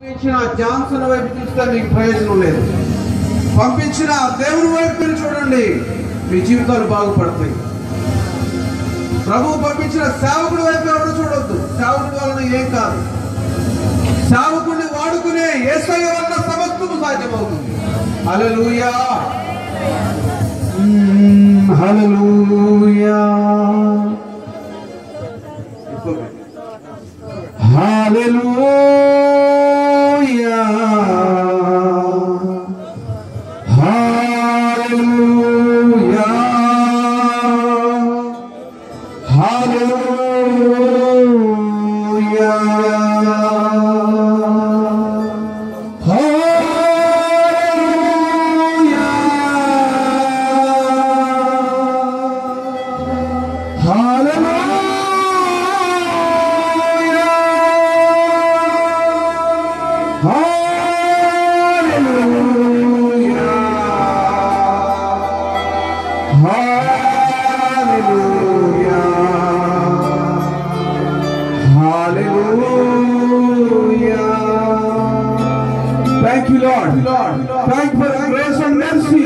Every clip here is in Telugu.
జాన్సన్ వైపు చూస్తే మీకు ప్రయోజనం లేదు. పంపించిన దేవుని వైపు మీరు చూడండి, మీ జీవితాలు బాగుపడతాయి. ప్రభువు పంపించిన సేవకుడి వైపు ఎవరు చూడొద్దు. సేవకుడి వలన ఏం కాదు. సేవకుడిని వాడుకునే యేసయ్య వలన సమస్తము సాధ్యమవుతుంది. హల్లెలూయా, హల్లెలూయా, హల్లెలూయా, హల్లెలూయా, హల్లెలూయా, Thank you, Lord. Thank you for your grace and mercy.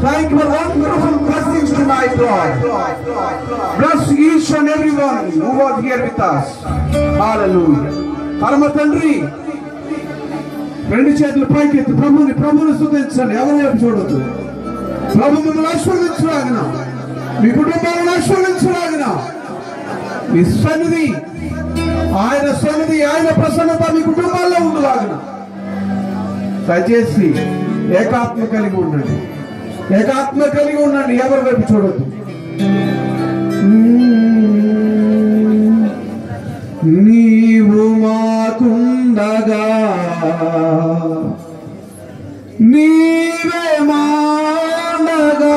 Thank you for wonderful blessings tonight, Lord. Bless each and everyone who was here with us. Hallelujah. పరమ తండ్రి, రెండు చేతులు పైకెత్తి ప్రభుని స్తుతించండి. ఎవరి వైపు చూడొద్దు. ప్రభు మిమ్మల్ని ఆశీర్వదించలాగిన, మీ కుటుంబాలను ఆశీర్వదించలాగిన, మీ సన్నిధి, ఆయన సన్నిధి, ఆయన ప్రసన్నత మీ కుటుంబాల్లో ఉండలాగిన దయచేసి ఏకాత్మ కలిగి ఉండండి. ఏకాత్మ కలిగి ఉండండి. ఎవరి వైపు చూడొద్దు. నీవు మాకుండగా నీవే మాండగా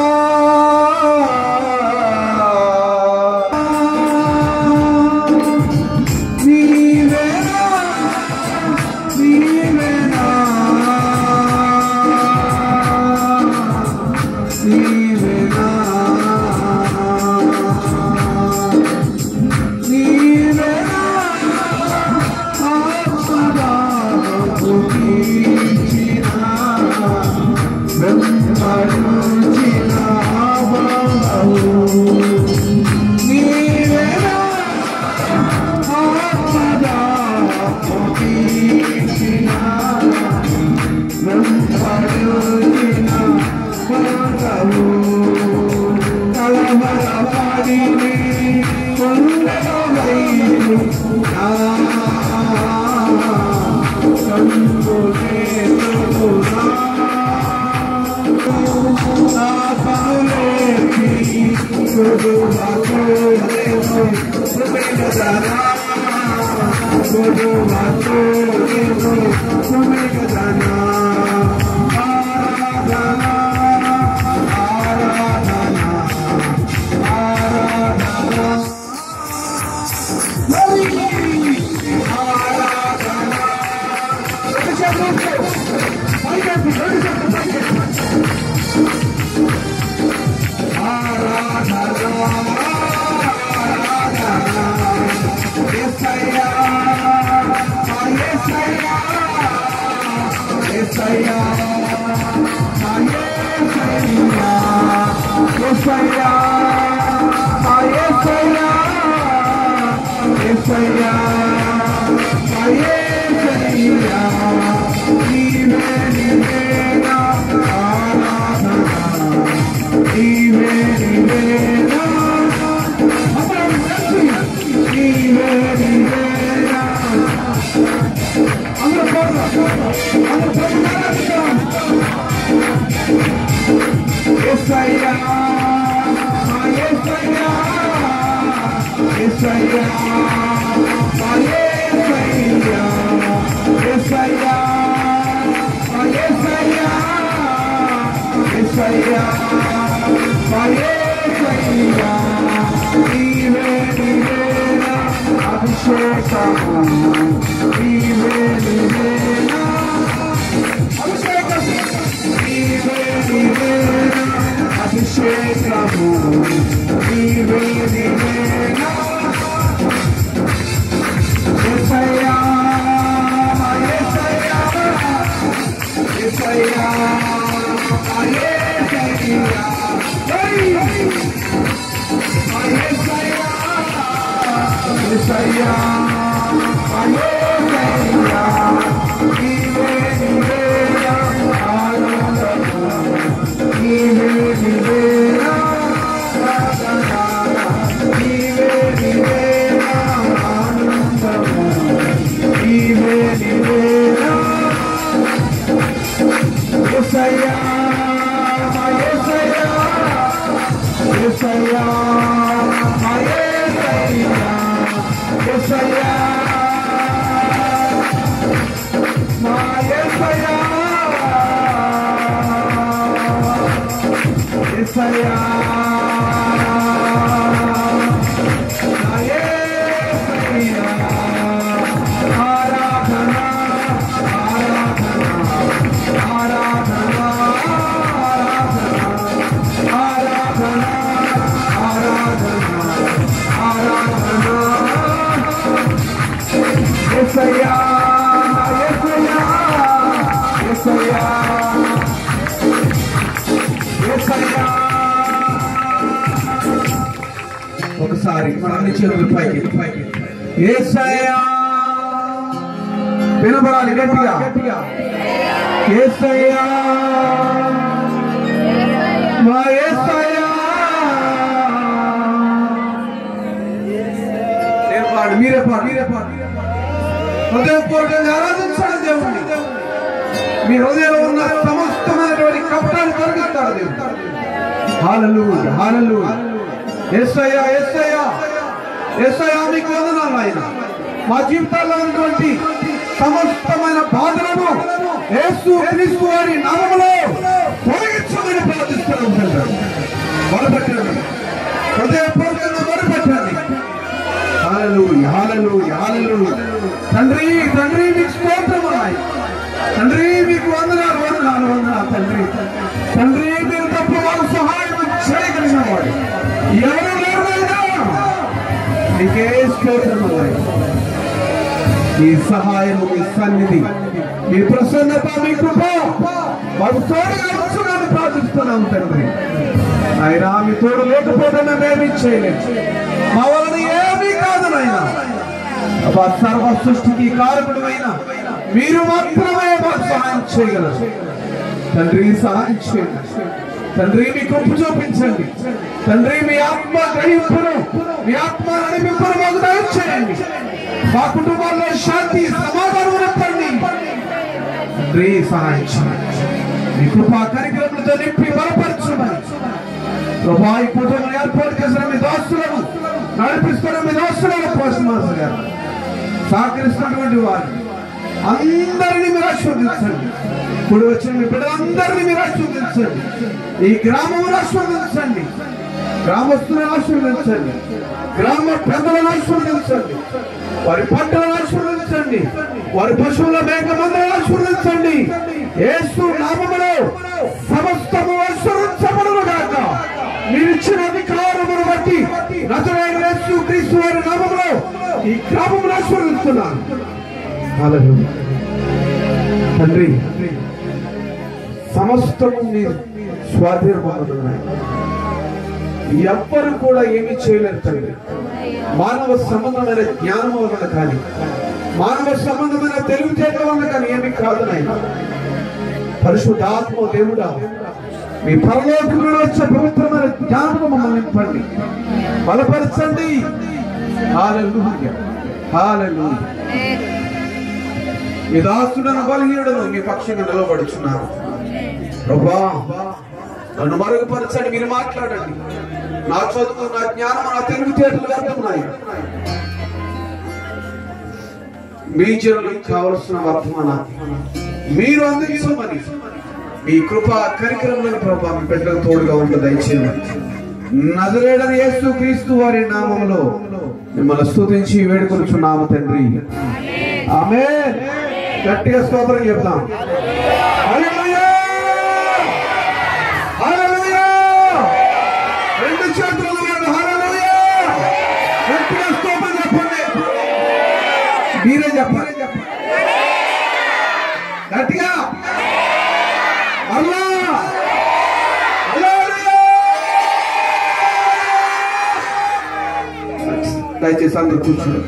Yes, ఒకసారి మన అన్ని చేతులు పైకి యేసయ్యా వినబడాలి గట్టిగా యేసయ్యా మా యేసయ్యా నేను పాడు మీరే పాడు హృదయపూర్వకంగా ఆరాధించాడు దేవుణ్ణి మీ హృదయంలో ఉన్న సమస్తమైనటువంటి కపటాన్ని తొలగిస్తాడు దేవుడు హల్లెలూయా హల్లెలూయా యేసయ్యా యేసయ్యా యేసయ్యా మీకు వందనాలు ఆయన మా జీవితాల్లో ఉన్నటువంటి సమస్తమైన బాధలను యేసు క్రీస్తు వారి నామములో తొలగించమని ప్రార్థిస్తున్నాను మొదలుపెట్టండి హృదయపూర్వకంగా మొదలుపెట్టండి హల్లెలూయా హల్లెలూయా హల్లెలూయా తండ్రి తండ్రి మీకు స్తోత్రము తండ్రి మీకు వందనాలు తండ్రి తండ్రి మీరు తప్ప వారు సహాయం చేయగలిగిన వాడు ఎవరు లేరునైనా నీకే స్తోత్రము మీ సహాయము మీ సన్నిధి మీ ప్రసన్నత మీ కృప మాకు తోడుగా ఉంచునని ప్రార్థిస్తున్నాం తండ్రి ఆయన మీ తోడు లేకపోతే మేమేమీ చేయలేము మా వలన ఏమీ కాదు నాయన సర్వ సృష్టికి కారకుడమైన మీరు మాత్రమే మాకు సహాయం చేయగలరు తండ్రి సహాయం చేయండి తండ్రి మీ కృప చూపించండి తండ్రి మీ ఆత్మ గ్రహింపును మీ ఆత్మ నడిపింపును మాకు దయచేయండి మా కుటుంబాల్లో శాంతి సమాధానం నింపండి తండ్రి సహాయం చేయండి మీ కృపా కార్యక్రమాలతో నింపి బలపరచమని ప్రభా ఈ కుటుంబం ఏర్పాటు చేసిన మీ దోస్తులను నడిపిస్తున్న మీ దోస్తులను పోషమాస గారు సహకరిస్తున్నటువంటి వారు అందరినీ మీరు ఆశీర్వదించండి ఇప్పుడు వచ్చిన మీ బిడ్డలందరినీ మీరు ఆశీర్వదించండి ఈ గ్రామమును ఆశీర్వదించండి గ్రామస్తులను ఆశీర్వదించండి గ్రామ పెద్దలను ఆశీర్వదించండి వారి పంటలను ఆశీర్వదించండి వారి పశువుల మేక మందలను ఆశీర్వదించండి యేసు నామములో సమస్తము ఆశీర్వదించబడును గాక మీరు ఇచ్చిన అధికారమును బట్టి నజరేయుడైన యేసు క్రీస్తు వారి నామములో ఈ గ్రామమును ఆశీర్వదిస్తున్నాను హల్లెలూయా తండ్రి సమస్తము మీరు స్వాధీనమవుతున్నాయి ఎవ్వరు కూడా ఏమీ చేయలేరు తండ్రి మానవ సంబంధమైన జ్ఞానం వలన కానీ మానవ సంబంధమైన తెలివితేటల వలన కానీ ఏమీ కాదు నాయన పరిశుద్ధాత్మ దేవుడా మీ పరలోకంలో వచ్చే పవిత్రమైన జ్ఞానం మమ్మల్ని నింపండి బలపరచండి హల్లెలూయా హల్లెలూయా మీ దాసుడను బలహీనుడను మీ పక్షంగా నిలబడుచున్నారు ప్రభువా నన్ను మరుగుపరచండి మీరు మాట్లాడండి నా చదువు నా జ్ఞానం నా తెలివితేటలు వ్యర్థమున్నాయి మీ జనులకు కావలసిన వర్తమానాన్ని మీరు అందించమని మీ కృపా కరికరములను ప్రభువా మీ బిడ్డలకు తోడుగా ఉండి దయచేయండి నజరేయుడైన యేసు క్రీస్తు వారి నామములో మిమ్మల్ని స్తుతించి వేడుకొనుచున్నాము తండ్రి ఆమేన్ గట్టిగా స్తోత్రం చెప్తాం హల్లెలూయా హల్లెలూయా రెండు చేతులు హల్లెలూయా గట్టిగా స్తోత్రం చెప్పండి మీరే చెప్పాలి గట్టిగా అల్లా హల్లెలూయా దయచేసి అందరూ కూర్చోండి